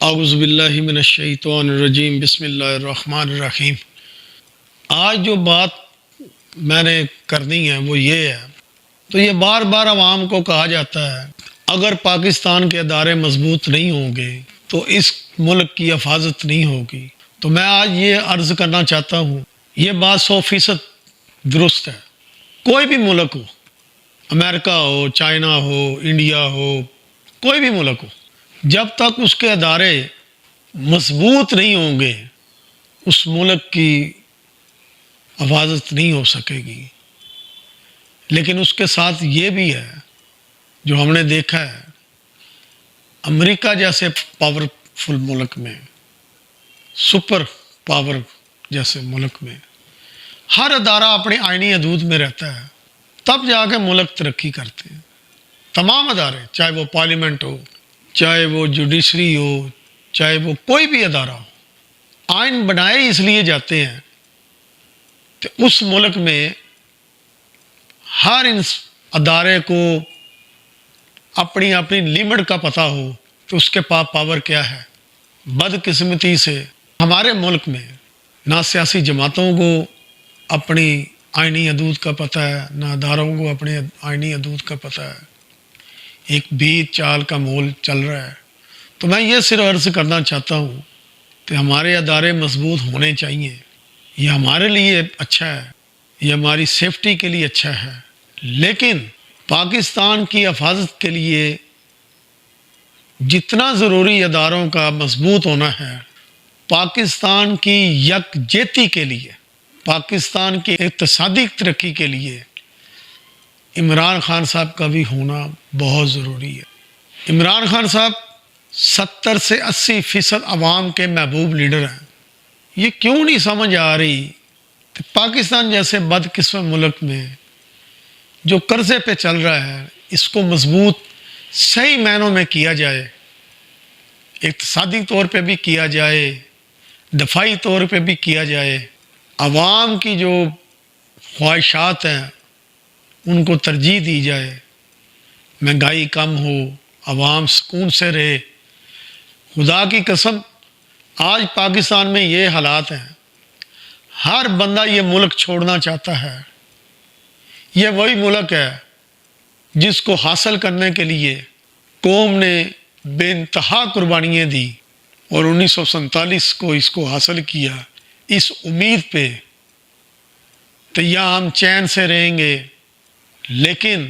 اعوذ باللہ من الشیطان الرجیم بسم اللہ الرحمن الرحیم۔ آج جو بات میں نے کرنی ہے وہ یہ ہے، تو یہ بار بار عوام کو کہا جاتا ہے اگر پاکستان کے ادارے مضبوط نہیں ہوں گے تو اس ملک کی حفاظت نہیں ہوگی۔ تو میں آج یہ عرض کرنا چاہتا ہوں، یہ بات 100% درست ہے۔ کوئی بھی ملک ہو، امریکہ ہو، چائنا ہو، انڈیا ہو، کوئی بھی ملک ہو، جب تک اس کے ادارے مضبوط نہیں ہوں گے اس ملک کی حفاظت نہیں ہو سکے گی۔ لیکن اس کے ساتھ یہ بھی ہے جو ہم نے دیکھا ہے، امریکہ جیسے پاورفل ملک میں، سپر پاور جیسے ملک میں ہر ادارہ اپنی آئینی حدود میں رہتا ہے، تب جا کے ملک ترقی کرتے ہیں۔ تمام ادارے، چاہے وہ پارلیمنٹ ہو، چاہے وہ جوڈیشری ہو، چاہے وہ کوئی بھی ادارہ ہو، آئین بنائے اس لیے جاتے ہیں کہ اس ملک میں ہر ادارے کو اپنی اپنی لمٹ کا پتہ ہو کہ اس کے پاس پاور کیا ہے۔ بدقسمتی سے ہمارے ملک میں نہ سیاسی جماعتوں کو اپنی آئینی حدود کا پتہ ہے، نہ اداروں کو اپنی آئینی حدود کا پتہ ہے۔ ایک بیت چال کا مول چل رہا ہے۔ تو میں یہ صرف عرض کرنا چاہتا ہوں کہ ہمارے ادارے مضبوط ہونے چاہیے۔ یہ ہمارے لیے اچھا ہے، یہ ہماری سیفٹی کے لیے اچھا ہے، لیکن پاکستان کی حفاظت کے لیے جتنا ضروری اداروں کا مضبوط ہونا ہے، پاکستان کی یکجہتی کے لیے، پاکستان کی اقتصادی ترقی کے لیے عمران خان صاحب کا بھی ہونا بہت ضروری ہے۔ عمران خان صاحب 70 سے 80% عوام کے محبوب لیڈر ہیں۔ یہ کیوں نہیں سمجھ آ رہی کہ پاکستان جیسے بدقسمت ملک میں جو قرضے پہ چل رہا ہے، اس کو مضبوط صحیح معنوں میں کیا جائے، اقتصادی طور پہ بھی کیا جائے، دفاعی طور پہ بھی کیا جائے، عوام کی جو خواہشات ہیں ان کو ترجیح دی جائے، مہنگائی کم ہو، عوام سکون سے رہے۔ خدا کی قسم آج پاکستان میں یہ حالات ہیں، ہر بندہ یہ ملک چھوڑنا چاہتا ہے۔ یہ وہی ملک ہے جس کو حاصل کرنے کے لیے قوم نے بے انتہا قربانیاں دی اور 1947 کو اس کو حاصل کیا، اس امید پہ کہ یہاں ہم چین سے رہیں گے۔ لیکن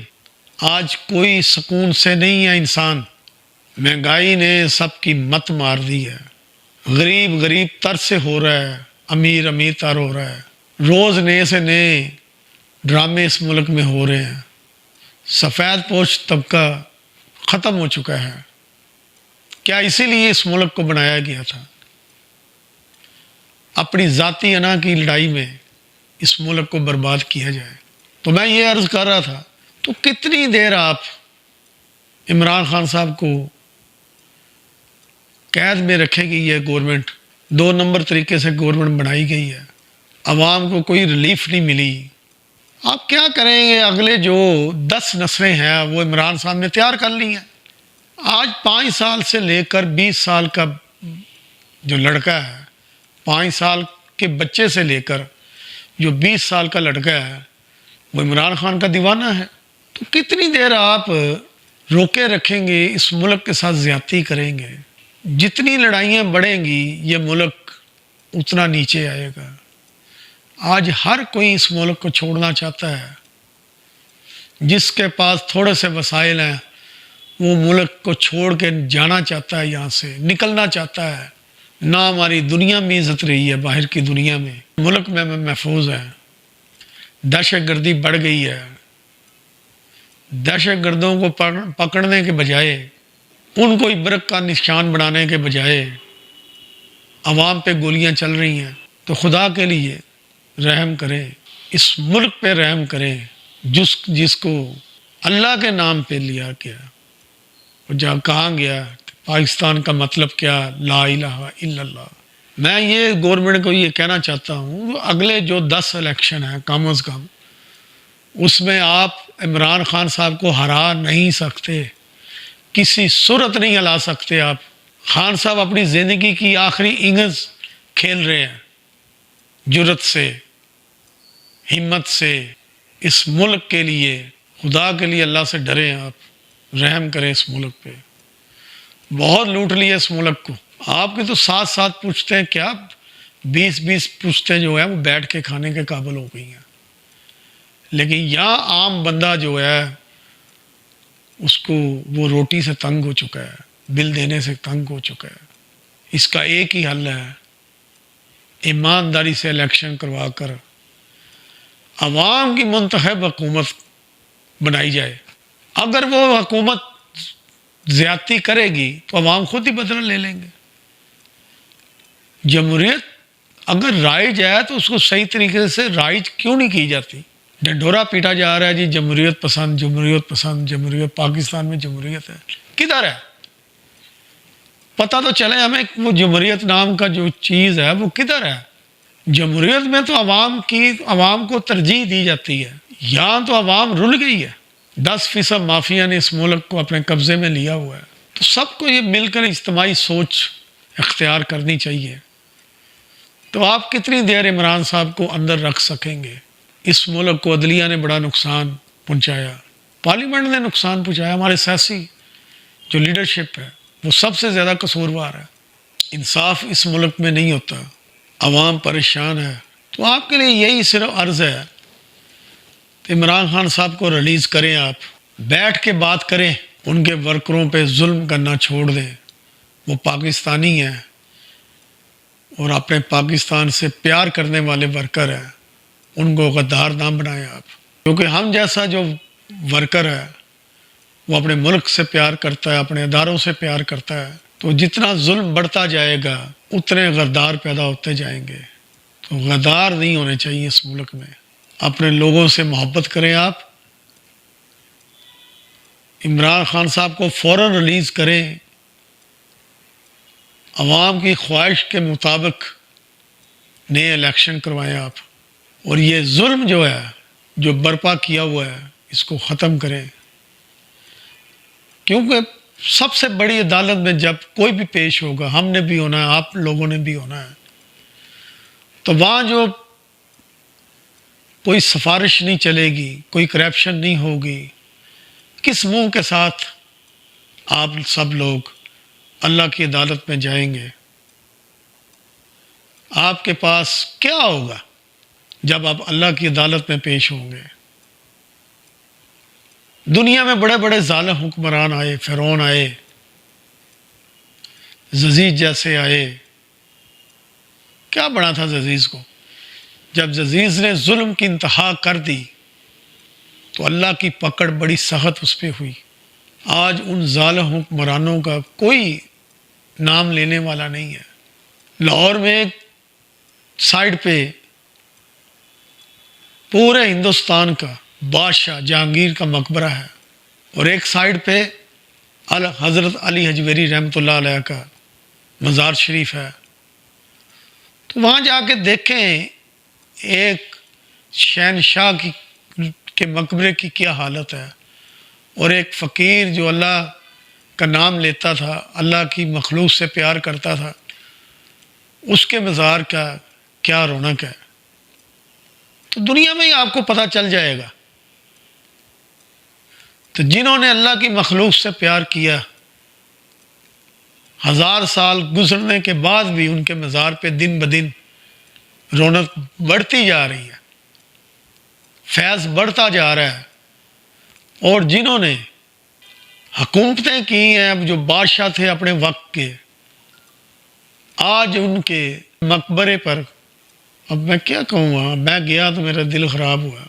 آج کوئی سکون سے نہیں ہے انسان، مہنگائی نے سب کی مت مار دی ہے، غریب غریب تر سے ہو رہا ہے، امیر امیر تر ہو رہا ہے۔ روز نئے سے نئے ڈرامے اس ملک میں ہو رہے ہیں، سفید پوش طبقہ ختم ہو چکا ہے۔ کیا اسی لیے اس ملک کو بنایا گیا تھا؟ اپنی ذاتی انا کی لڑائی میں اس ملک کو برباد کیا جائے۔ تو میں یہ عرض کر رہا تھا، تو کتنی دیر آپ عمران خان صاحب کو قید میں رکھے گی؟ یہ گورنمنٹ 2 نمبر طریقے سے گورنمنٹ بنائی گئی ہے، عوام کو کوئی ریلیف نہیں ملی۔ آپ کیا کریں گے؟ اگلے جو 10 نسلیں ہیں وہ عمران صاحب نے تیار کر لی ہیں۔ آج 5 سال سے لے کر 20 سال کا جو لڑکا ہے، 5 سال کے بچے سے لے کر جو 20 سال کا لڑکا ہے، وہ عمران خان کا دیوانہ ہے۔ تو کتنی دیر آپ روکے رکھیں گے؟ اس ملک کے ساتھ زیادتی کریں گے، جتنی لڑائیاں بڑھیں گی یہ ملک اتنا نیچے آئے گا۔ آج ہر کوئی اس ملک کو چھوڑنا چاہتا ہے، جس کے پاس تھوڑے سے وسائل ہیں وہ ملک کو چھوڑ کے جانا چاہتا ہے، یہاں سے نکلنا چاہتا ہے۔ نہ ہماری دنیا میں عزت رہی ہے، باہر کی دنیا میں ملک میں محفوظ ہے۔ دہشت گردی بڑھ گئی ہے، دہشت گردوں کو پکڑنے کے بجائے، ان کو عبرت کا نشان بنانے کے بجائے عوام پہ گولیاں چل رہی ہیں۔ تو خدا کے لیے رحم کریں، اس ملک پہ رحم کریں جس کو اللہ کے نام پہ لیا گیا اور جہاں کہا گیا پاکستان کا مطلب کیا؟ لا الہ الا اللہ۔ میں یہ گورنمنٹ کو یہ کہنا چاہتا ہوں، اگلے جو 10 الیکشن ہیں کم از کم، اس میں آپ عمران خان صاحب کو ہرا نہیں سکتے، کسی صورت نہیں ہلا سکتے آپ۔ خان صاحب اپنی زندگی کی آخری اننگز کھیل رہے ہیں، جرت سے، ہمت سے، اس ملک کے لیے، خدا کے لیے اللہ سے ڈریں، آپ رحم کریں اس ملک پہ، بہت لوٹ لیا اس ملک کو۔ آپ کے تو ساتھ ساتھ پوچھتے ہیں، کیا 20 پوچھتے جو ہے وہ بیٹھ کے کھانے کے قابل ہو گئی ہیں، لیکن یہاں عام بندہ جو ہے اس کو وہ روٹی سے تنگ ہو چکا ہے، بل دینے سے تنگ ہو چکا ہے۔ اس کا ایک ہی حل ہے، ایمانداری سے الیکشن کروا کر عوام کی منتخب حکومت بنائی جائے۔ اگر وہ حکومت زیادتی کرے گی تو عوام خود ہی بدلہ لے لیں گے۔ جمہوریت اگر رائج ہے تو اس کو صحیح طریقے سے رائج کیوں نہیں کی جاتی؟ ڈنڈورا پیٹا جا رہا ہے جی جمہوریت پسند، جمہوریت پسند، جمہوریت، پاکستان میں جمہوریت ہے، کدھر ہے؟ پتہ تو چلے ہمیں وہ جمہوریت نام کا جو چیز ہے وہ کدھر ہے؟ جمہوریت میں تو عوام کو ترجیح دی جاتی ہے، یہاں تو عوام رل گئی ہے۔ 10% مافیا نے اس ملک کو اپنے قبضے میں لیا ہوا ہے۔ تو سب کو یہ مل کر اجتماعی سوچ اختیار کرنی چاہیے۔ تو آپ کتنی دیر عمران صاحب کو اندر رکھ سکیں گے؟ اس ملک کو عدلیہ نے بڑا نقصان پہنچایا، پارلیمنٹ نے نقصان پہنچایا، ہمارے سیاسی جو لیڈرشپ ہے وہ سب سے زیادہ قصوروار ہے۔ انصاف اس ملک میں نہیں ہوتا، عوام پریشان ہے۔ تو آپ کے لیے یہی صرف عرض ہے، عمران خان صاحب کو ریلیز کریں، آپ بیٹھ کے بات کریں، ان کے ورکروں پہ ظلم کرنا چھوڑ دیں۔ وہ پاکستانی ہیں اور اپنے پاکستان سے پیار کرنے والے ورکر ہیں، ان کو غدار نہ بنائیں آپ، کیونکہ ہم جیسا جو ورکر ہے وہ اپنے ملک سے پیار کرتا ہے، اپنے اداروں سے پیار کرتا ہے، تو جتنا ظلم بڑھتا جائے گا اتنے غدار پیدا ہوتے جائیں گے۔ تو غدار نہیں ہونے چاہیے اس ملک میں۔ اپنے لوگوں سے محبت کریں آپ، عمران خان صاحب کو فوراً ریلیز کریں، عوام کی خواہش کے مطابق نئے الیکشن کروائیں آپ، اور یہ ظلم جو ہے جو برپا کیا ہوا ہے اس کو ختم کریں، کیونکہ سب سے بڑی عدالت میں جب کوئی بھی پیش ہوگا، ہم نے بھی ہونا ہے، آپ لوگوں نے بھی ہونا ہے، تو وہاں جو کوئی سفارش نہیں چلے گی، کوئی کرپشن نہیں ہوگی، کس منہ کے ساتھ آپ سب لوگ اللہ کی عدالت میں جائیں گے؟ آپ کے پاس کیا ہوگا جب آپ اللہ کی عدالت میں پیش ہوں گے؟ دنیا میں بڑے بڑے ظالم حکمران آئے، فرعون آئے، ززیز جیسے آئے، کیا بنا تھا ززیز کو؟ جب ززیز نے ظلم کی انتہا کر دی تو اللہ کی پکڑ بڑی سخت اس پہ ہوئی۔ آج ان ظالم حکمرانوں کا کوئی نام لینے والا نہیں ہے۔ لاہور میں ایک سائڈ پہ پورے ہندوستان کا بادشاہ جہانگیر کا مقبرہ ہے، اور ایک سائڈ پہ حضرت علی حجویری رحمۃ اللہ علیہ کا مزار شریف ہے۔ تو وہاں جا کے دیکھیں ایک شہنشاہ کے مقبرے کی کیا حالت ہے، اور ایک فقیر جو اللہ کا نام لیتا تھا، اللہ کی مخلوق سے پیار کرتا تھا، اس کے مزار کا کیا رونق ہے۔ تو دنیا میں ہی آپ کو پتہ چل جائے گا۔ تو جنہوں نے اللہ کی مخلوق سے پیار کیا، 1000 سال گزرنے کے بعد بھی ان کے مزار پہ دن بدن رونق بڑھتی جا رہی ہے، فیض بڑھتا جا رہا ہے۔ اور جنہوں نے حکومتیں کی ہیں، اب جو بادشاہ تھے اپنے وقت کے، آج ان کے مقبرے پر، اب میں کیا کہوں، وہاں میں گیا تو میرا دل خراب ہوا۔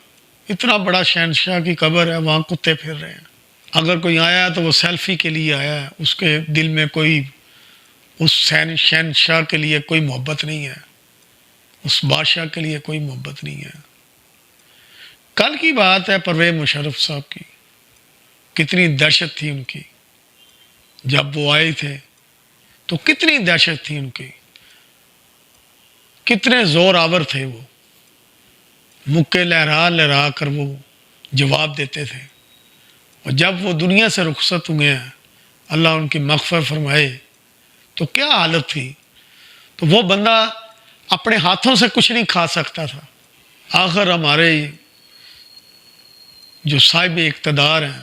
اتنا بڑا شہنشاہ کی قبر ہے، وہاں کتے پھر رہے ہیں۔ اگر کوئی آیا تو وہ سیلفی کے لیے آیا ہے، اس کے دل میں کوئی اس شہنشاہ کے لیے کوئی محبت نہیں ہے، اس بادشاہ کے لیے کوئی محبت نہیں ہے۔ کل کی بات ہے، پرویز مشرف صاحب کی، کتنی دہشت تھی ان کی جب وہ آئے تھے، تو کتنی دہشت تھی ان کی، کتنے زور آور تھے وہ، مکے لہرا لہرا کر وہ جواب دیتے تھے۔ اور جب وہ دنیا سے رخصت ہوئے ہیں، اللہ ان کی مغفرت فرمائے، تو کیا حالت تھی. تو وہ بندہ اپنے ہاتھوں سے کچھ نہیں کھا سکتا تھا. آخر ہمارے جو صاحب اقتدار ہیں،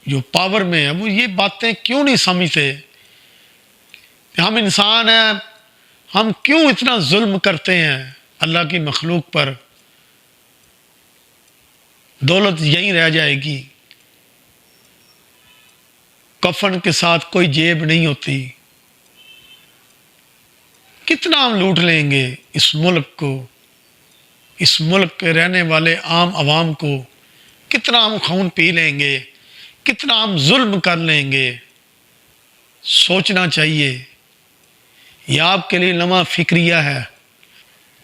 جو پاور میں ہیں، وہ یہ باتیں کیوں نہیں سمجھتے کہ ہم انسان ہیں، ہم کیوں اتنا ظلم کرتے ہیں اللہ کی مخلوق پر. دولت یہیں رہ جائے گی، کفن کے ساتھ کوئی جیب نہیں ہوتی. کتنا ہم لوٹ لیں گے اس ملک کو، اس ملک کے رہنے والے عام عوام کو، کتنا ہم خون پی لیں گے، کتنا ہم ظلم کر لیں گے. سوچنا چاہیے. یہ آپ کے لیے لمحہ فکریہ ہے.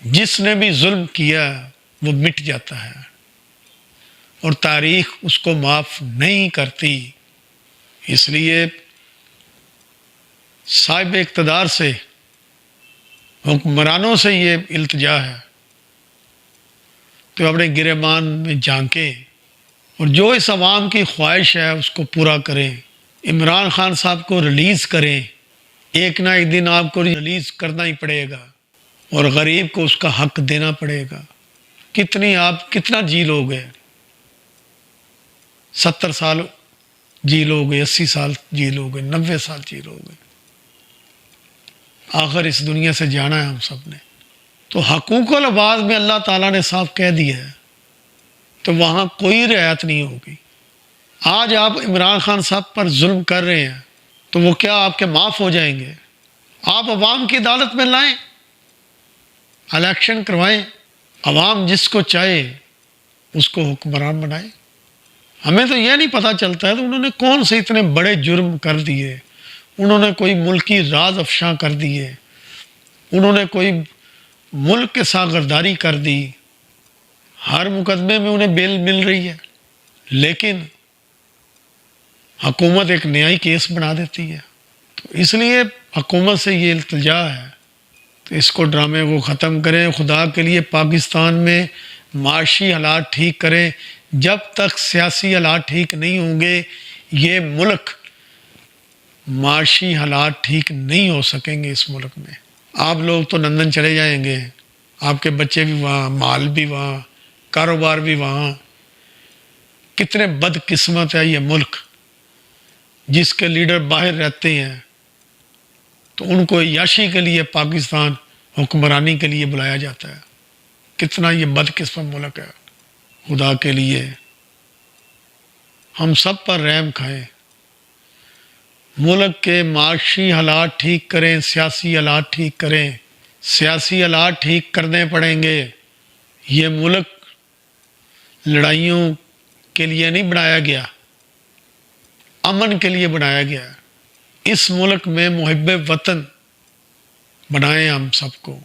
جس نے بھی ظلم کیا وہ مٹ جاتا ہے اور تاریخ اس کو معاف نہیں کرتی. اس لیے صاحب اقتدار سے، حکمرانوں سے یہ التجا ہے تو اپنے گریبان میں جھانکیں اور جو اس عوام کی خواہش ہے اس کو پورا کریں. عمران خان صاحب کو ریلیز کریں. ایک نہ ایک دن آپ کو ریلیز کرنا ہی پڑے گا اور غریب کو اس کا حق دینا پڑے گا. کتنا جی لو گے؟ 70 سال جی لو گے، 80 سال جی لو گے، 90 سال جی لو گے. آخر اس دنیا سے جانا ہے ہم سب نے. تو حقوق العباد میں اللہ تعالیٰ نے صاف کہہ دیا ہے تو وہاں کوئی رعایت نہیں ہوگی. آج آپ عمران خان صاحب پر ظلم کر رہے ہیں تو وہ کیا آپ کے معاف ہو جائیں گے؟ آپ عوام کی عدالت میں لائیں، الیکشن کروائیں، عوام جس کو چاہے اس کو حکمران بنائیں. ہمیں تو یہ نہیں پتہ چلتا ہے تو انہوں نے کون سے اتنے بڑے جرم کر دیے. انہوں نے کوئی ملکی راز افشاں کر دیے، انہوں نے کوئی ملک کے ساتھ غداری کر دی. ہر مقدمے میں انہیں بیل مل رہی ہے، لیکن حکومت ایک نیائی کیس بنا دیتی ہے. تو اس لیے حکومت سے یہ التجا ہے تو اس کو ڈرامے کو ختم کریں. خدا کے لیے پاکستان میں معاشی حالات ٹھیک کریں. جب تک سیاسی حالات ٹھیک نہیں ہوں گے یہ ملک، معاشی حالات ٹھیک نہیں ہو سکیں گے اس ملک میں. آپ لوگ تو لندن چلے جائیں گے، آپ کے بچے بھی وہاں، مال بھی وہاں، کاروبار بھی وہاں. کتنے بد قسمت ہے یہ ملک جس کے لیڈر باہر رہتے ہیں تو ان کو عیاشی کے لیے پاکستان حکمرانی کے لیے بلایا جاتا ہے. کتنا یہ بد قسمت ملک ہے. خدا کے لیے ہم سب پر رحم کھائیں. ملک کے معاشی حالات ٹھیک کریں، سیاسی حالات ٹھیک کریں. سیاسی حالات ٹھیک کرنے پڑیں گے. یہ ملک لڑائیوں کے لیے نہیں بنایا گیا، امن کے لیے بنایا گیا. اس ملک میں محب وطن بنائیں ہم سب کو.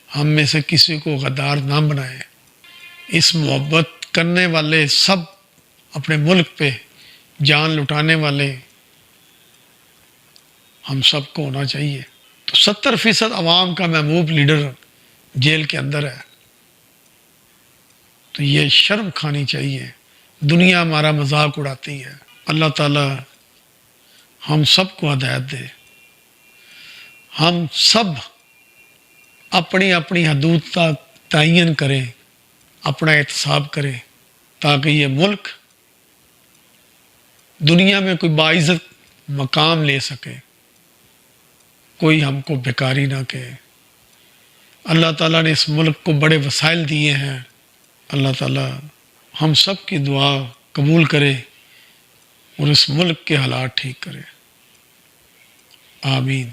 ہم میں سے کسی کو غدار نہ بنائیں. اس محبت کرنے والے سب اپنے ملک پہ جان لٹانے والے ہم سب کو ہونا چاہیے. تو 70% عوام کا محبوب لیڈر جیل کے اندر ہے تو یہ شرم کھانی چاہیے. دنیا ہمارا مذاق اڑاتی ہے. اللہ تعالیٰ ہم سب کو ہدایت دے. ہم سب اپنی اپنی حدود تک تعین کریں، اپنا احتساب کریں تاکہ یہ ملک دنیا میں کوئی باعزت مقام لے سکے، کوئی ہم کو بیکاری نہ کہے. اللہ تعالیٰ نے اس ملک کو بڑے وسائل دیے ہیں. اللہ تعالیٰ ہم سب کی دعا قبول کرے اور اس ملک کے حالات ٹھیک کرے. آمین.